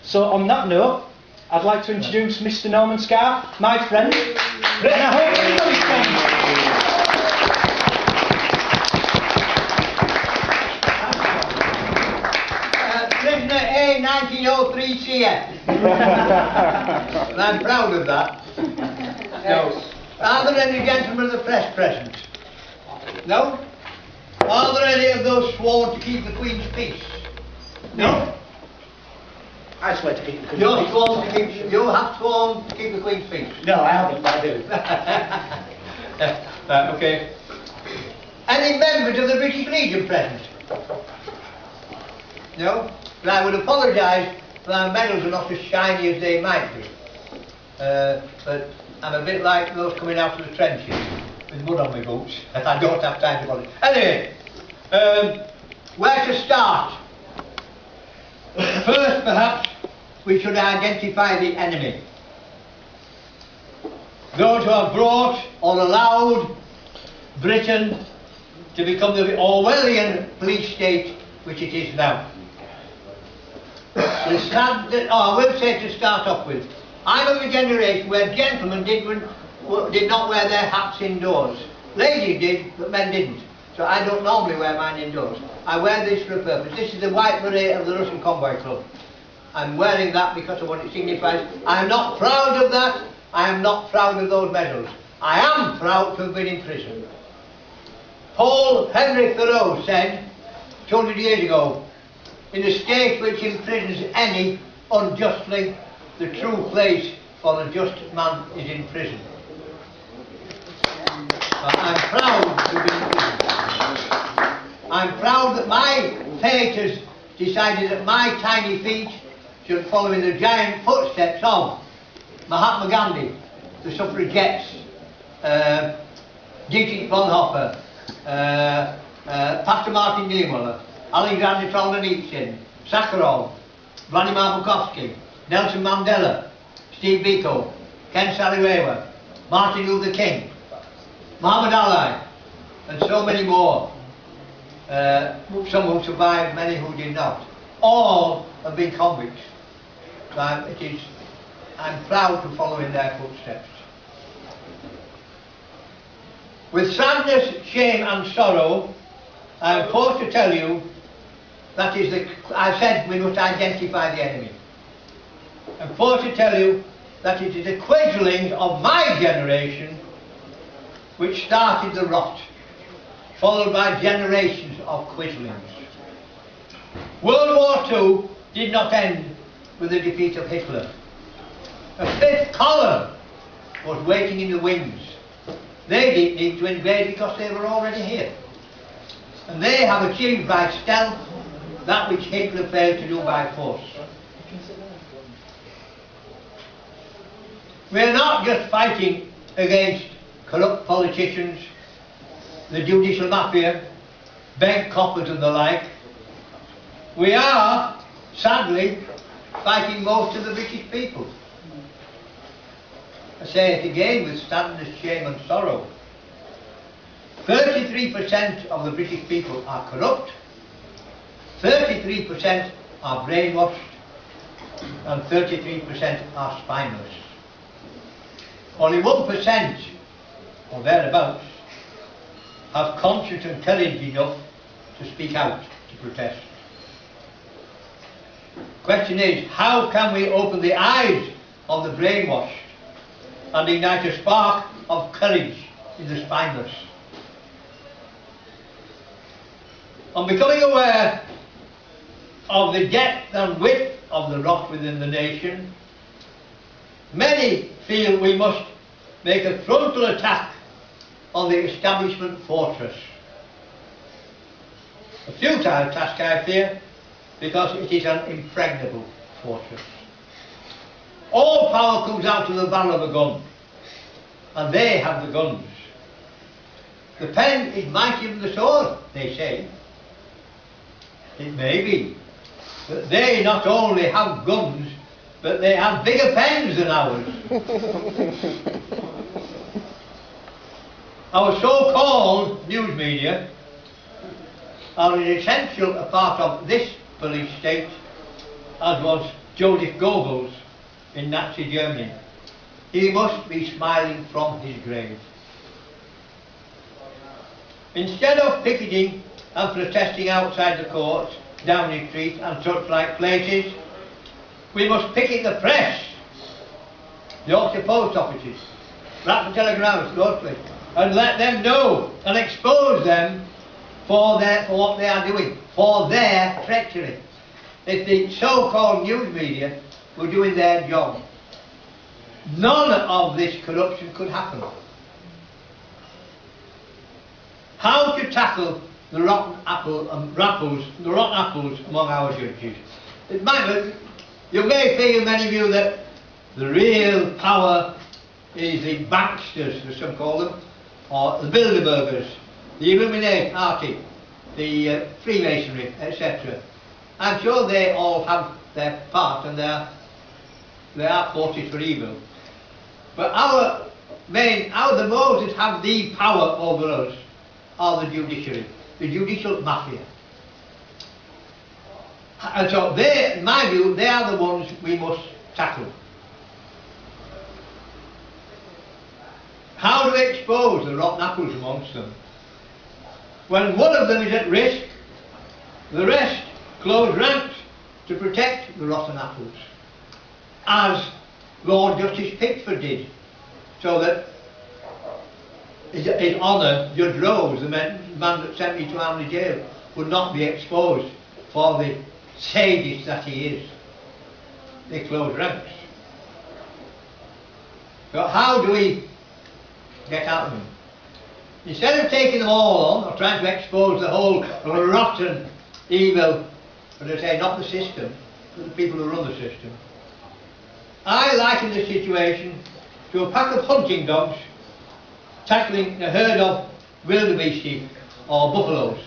So on that note, I'd like to introduce Mr. Norman Scarth, my friend, and I hope everybody's friend. Prisoner A 1903 CF. And I'm proud of that. No. Are there any gentlemen of the press present? No? Are there any of those sworn to keep the Queen's peace? No? I swear to keep the Queen's You're peace. sworn to keep, you have sworn to keep the Queen's peace? No, I haven't, I do. Okay. Any members of the British Legion present? No? And I would apologise that our medals are not as shiny as they might be. But I'm a bit like those coming out of the trenches with mud on my boots. I don't have time to bother. Anyway, where to start? First, perhaps, we should identify the enemy. Those who have brought or allowed Britain to become the Orwellian police state which it is now. I will say to start off with, I'm of a generation where gentlemen did not wear their hats indoors. Ladies did, but men didn't. So I don't normally wear mine indoors. I wear this for a purpose. This is the white beret of the Russian Convoy Club. I'm wearing that because of what it signifies. I am not proud of that. I am not proud of those medals. I am proud to have been in prison. Paul Henry Thoreau said 200 years ago, in a state which imprisons any unjustly, the true place for the just man is in prison. I'm proud to be in prison. I'm proud that my fate has decided that my tiny feet should follow in the giant footsteps of Mahatma Gandhi, the suffragettes, Dietrich Bonhoeffer, Pastor Martin Niemöller, Alexander Solzhenitsyn, Sakharov, Vladimir Bukovsky, Nelson Mandela, Steve Biko, Ken Saro-Wiwa, Martin Luther King, Muhammad Ali, and so many more. Some who survived, many who did not. All have been convicts. So I'm proud to follow in their footsteps. With sadness, shame and sorrow, I am forced to tell you that I said we must identify the enemy. I'm forced to tell you that it is the quedglings of my generation which started the rot, followed by generations of quidlings. World War II did not end with the defeat of Hitler. A fifth column was waiting in the wings. They didn't need to invade because they were already here. And they have achieved by stealth that which Hitler failed to do by force. We are not just fighting against corrupt politicians, the judicial mafia, bank coppers and the like. We are, sadly, fighting most of the British people. I say it again with sadness, shame and sorrow. 33% of the British people are corrupt, 33% are brainwashed, and 33% are spineless. Only 1%, or thereabouts, have conscience and courage enough to speak out, to protest. The question is, how can we open the eyes of the brainwashed and ignite a spark of courage in the spineless? On becoming aware of the depth and width of the rot within the nation, many feel we must make a frontal attack on the establishment fortress. A futile task, I fear, because it is an impregnable fortress. All power comes out of the barrel of a gun, and they have the guns. The pen is mightier than the sword, they say. It may be, but they not only have guns, but they have bigger pens than ours. Our so-called news media are an essential part of this police state, as was Joseph Goebbels in Nazi Germany. He must be smiling from his grave. Instead of picketing and protesting outside the courts, Downing Street and such like places, we must picket the press, the Yorkshire post offices, Bradford telegrams, those places, and let them know and expose them for what they are doing, for their treachery. If the so-called news media were doing their job, none of this corruption could happen. How to tackle the rotten apples among our judges? You may feel, many of you, that the real power is the banksters, as some call them, or the Bilderbergers, the Illuminati, the Freemasonry, etc. I'm sure they all have their part, and they are forces for evil. But the those that have the power over us are the judiciary, the judicial mafia. And so they, in my view, they are the ones we must tackle. How do we expose the rotten apples amongst them? When one of them is at risk, the rest close ranks to protect the rotten apples, as Lord Justice Pickford did, so that His Honour, Judge Rose, the man that sent me to Hamley Jail, would not be exposed for the sadist that he is. They close ranks. So how do we get at them? Instead of taking them all on, or trying to expose the whole rotten evil, as I say, not the system, but the people who run the system, I liken the situation to a pack of hunting dogs tackling a herd of wildebeest sheep or buffaloes.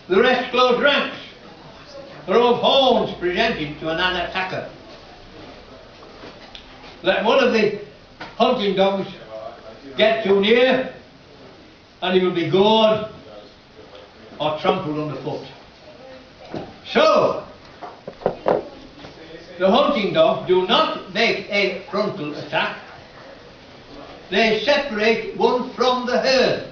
The rest close ranks, a row of horns presented to an attacker. Let one of the hunting dogs get too near and he will be gored or trampled underfoot. So, the hunting dogs do not make a frontal attack. They separate one from the herd,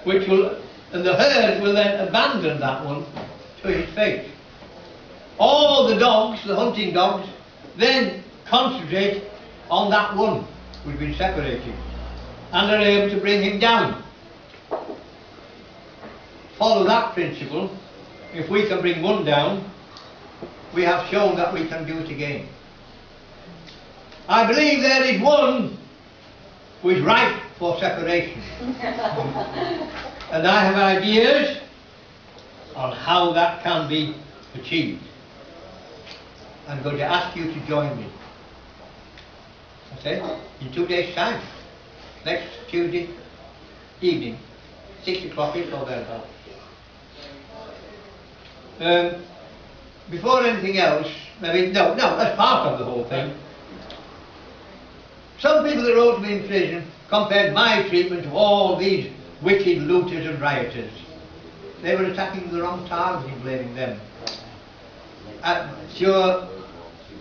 and the herd will then abandon that one to his fate. All the dogs, the hunting dogs, then concentrate on that one who's been separated, and are able to bring him down. Follow that principle. If we can bring one down, we have shown that we can do it again. I believe there is one who is ripe for separation. And I have ideas on how that can be achieved. I'm going to ask you to join me. I said, in 2 days' time, next Tuesday evening, 6 o'clock or thereabouts. Before anything else, no, that's part of the whole thing. Some people that wrote to me in prison compared my treatment to all these wicked looters and rioters. They were attacking the wrong target in blaming them. Sure,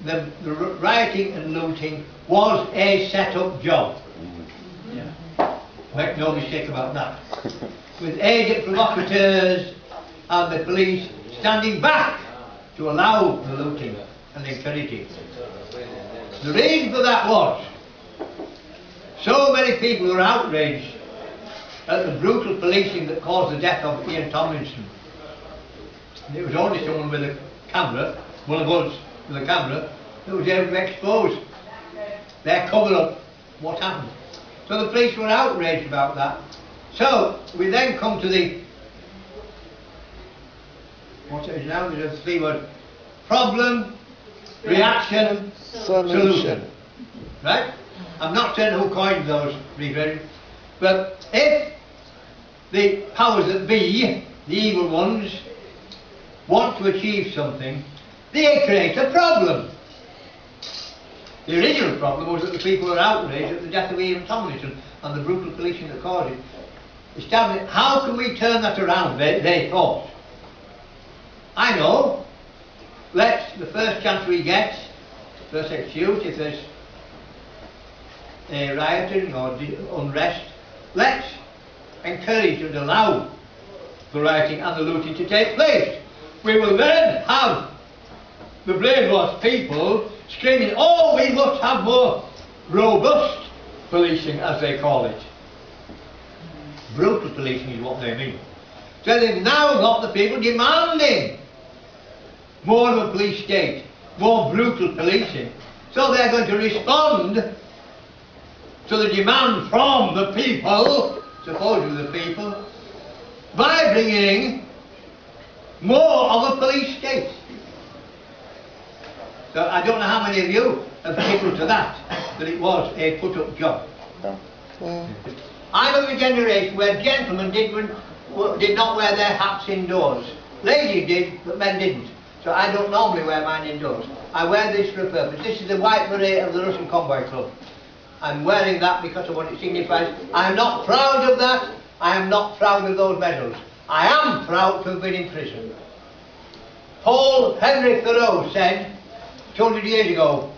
the rioting and looting was a set-up job. Make no mistake about that. With agent provocateurs and the police standing back to allow the looting and encourage it. The reason for that was so many people were outraged at the brutal policing that caused the death of Ian Tomlinson. And it was only someone with a camera, one of us with a camera, that was able to expose their cover-up, what happened. So the police were outraged about that. So we then come to the, what it is now, there's a 3-word, problem, reaction, solution. Right? I'm not saying who coined those refrains, but if the powers that be, the evil ones, want to achieve something, they create a problem. The original problem was that the people were outraged at the death of Ian Tomlinson and the brutal policing that caused it. How can we turn that around, they thought. I know, let's, the first chance we get, first excuse, if there's a rioting or unrest, let's encourage and allow the rioting and the looting to take place. We will then have the brainwashed people screaming, oh, we must have more robust policing, as they call it. Brutal policing is what they mean. So they've now got the people demanding more of a police state, more brutal policing. So they're going to respond to the demand from the people, supposedly the people, by bringing more of a police state. So I don't know how many of you have tickled to that it was a put-up job. I'm of a generation where gentlemen did not wear their hats indoors. Ladies did, but men didn't. So I don't normally wear mine indoors. I wear this for a purpose. This is the white beret of the Russian Convoy Club. I'm wearing that because of what it signifies. I am not proud of that. I am not proud of those medals. I am proud to have been in prison. Paul Henry Thoreau said 200 years ago,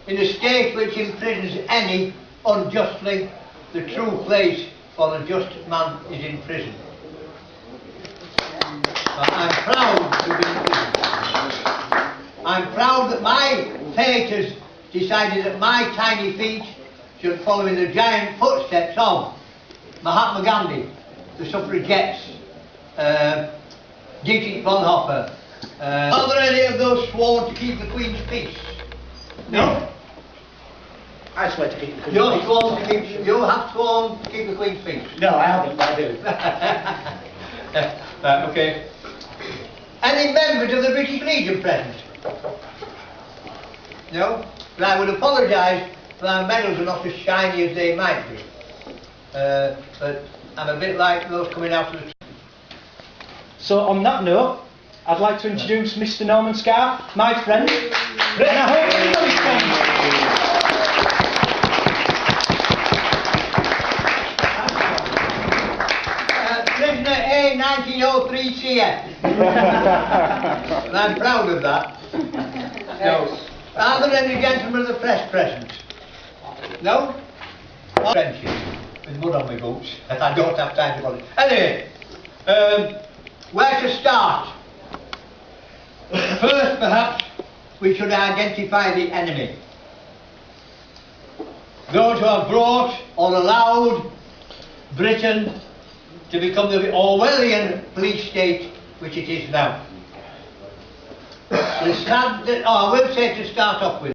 in a state which imprisons any unjustly, the true place for the just man is in prison. I'm proud to be in prison. I'm proud that my fate has decided that my tiny feet should follow in the giant footsteps of Mahatma Gandhi, the suffragettes, Dietrich Bonhoeffer. Are there any of those sworn to keep the Queen's peace? No? I swear to keep the Queen's You're peace. sworn to keep, you have sworn to keep the Queen's peace? No, I haven't, but I do. Okay. Any members of the British Legion present? No? But I would apologise that our medals are not as shiny as they might be. But I'm a bit like those coming out of the... So on that note, I'd like to introduce Mr. Norman Scarth, my friend, and I hope you know his friends. Prisoner A 1903 CF. And I'm proud of that. No. Are there any gentlemen of the press present? No? Friendship. With mud on my boots. I don't have time to bother. Anyway, where to start? First, perhaps, we should identify the enemy. Those who have brought or allowed Britain to become the Orwellian police state which it is now. I will say to start off with,